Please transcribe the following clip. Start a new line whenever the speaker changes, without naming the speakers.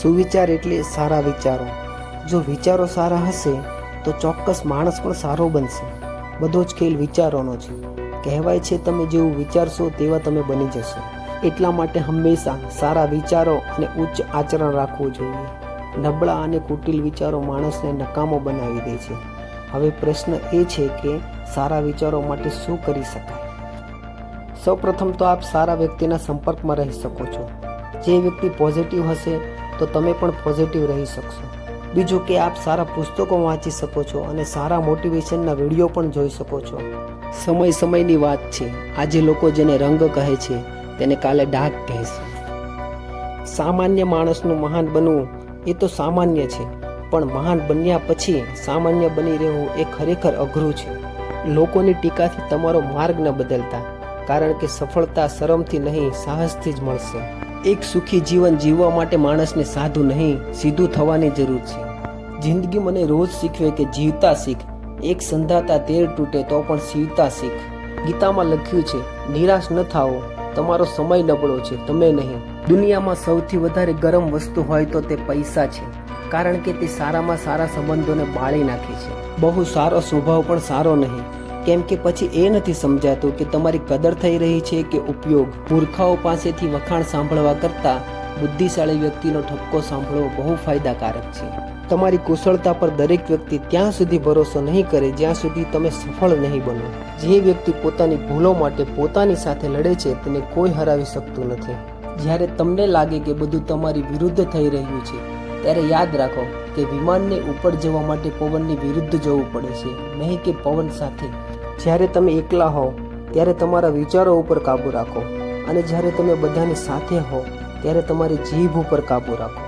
સુવિચાર એટલે સારા વિચારો. જો વિચારો સારા હશે તો ચોક્કસ માણસ પણ સારો બનશે. બધો જ ખેલ વિચારોનો છે. કહેવાય છે તમે જેવું વિચારશો તેવા તમે બની જશો. એટલા માટે હંમેશા સારા વિચારો અને ઉચ્ચ આચરણ રાખવું જોઈએ. નબળા અને કુટિલ વિચારો માણસને નકામો બનાવી દે છે. હવે પ્રશ્ન એ છે કે સારા વિચારો માટે શું કરી શકાય? સૌપ્રથમ તો આપ સારા વ્યક્તિના સંપર્કમાં રહી શકો છો. જે વ્યક્તિ પોઝિટિવ હશે તો તમે પણ પોઝિટિવ રહી શકશો. બીજું કે આપ સારા પુસ્તકો વાંચી શકો છો અને સારા મોટિવેશનના વિડીયો પણ જોઈ શકો છો. સમયની વાત છે. આજે લોકો જેને રંગ કહે છે તેને કાલે ડાઘ કહેશે. સામાન્ય માણસનું મહાન બનવું એ તો સામાન્ય છે, પણ મહાન બન્યા પછી સામાન્ય બની રહેવું એ ખરેખર અઘરું છે. લોકોની ટીકાથી તમારો માર્ગ ન બદલતા, કારણ કે સફળતા શરમથી નહીં સાહસથી જ મળશે. એક સુખી જીવન જીવવા માટે માણસને સાધુ નહીં સીધું થવાની જરૂર છે. જિંદગી મને રોજ શીખવે કે જીવતા શીખ. એક સંધાતા તેર તૂટે તો પણ સીવતા શીખ. ગીતામાં લખ્યું છે, નિરાશ ન થાઓ, તમારો સમય નબળો છે, તમે નહીં. દુનિયામાં સૌથી વધારે ગરમ વસ્તુ હોય તો તે પૈસા છે, કારણ કે તે સારામાં સારા સંબંધોને બાળી નાખે છે. બહુ સારો સ્વભાવ પણ સારો નહીં, કેમ કે પછી એ નથી સમજાતું કે તમારી કદર થઈ રહી છે કે ઉપયોગ. મૂર્ખાઓ પાસેથી વખાણ સાંભળવા કરતાં બુદ્ધિશાળી વ્યક્તિનો ઠપકો સાંભળવો બહુ ફાયદાકારક છે. તમારી કુશળતા પર દરેક વ્યક્તિ ત્યાં સુધી ભરોસો નહીં કરે જ્યાં સુધી તમે સફળ નહીં બનો. જે વ્યક્તિ પોતાની ભૂલો માટે પોતાની સાથે લડે છે તેને કોઈ હરાવી શકતું નથી. જ્યારે તમને લાગે કે બધું તમારી વિરુદ્ધ થઈ રહ્યું છે ત્યારે યાદ રાખો કે વિમાનને ઉપર જવા માટે પવનની વિરુદ્ધ જવું પડે છે, નહીં કે પવન સાથે. જ્યારે તમે એકલા હો ત્યારે તમારા વિચારો ઉપર કાબૂ રાખો, અને જ્યારે તમે બધાની સાથે હો ત્યારે તમારી જીભ ઉપર કાબૂ રાખો.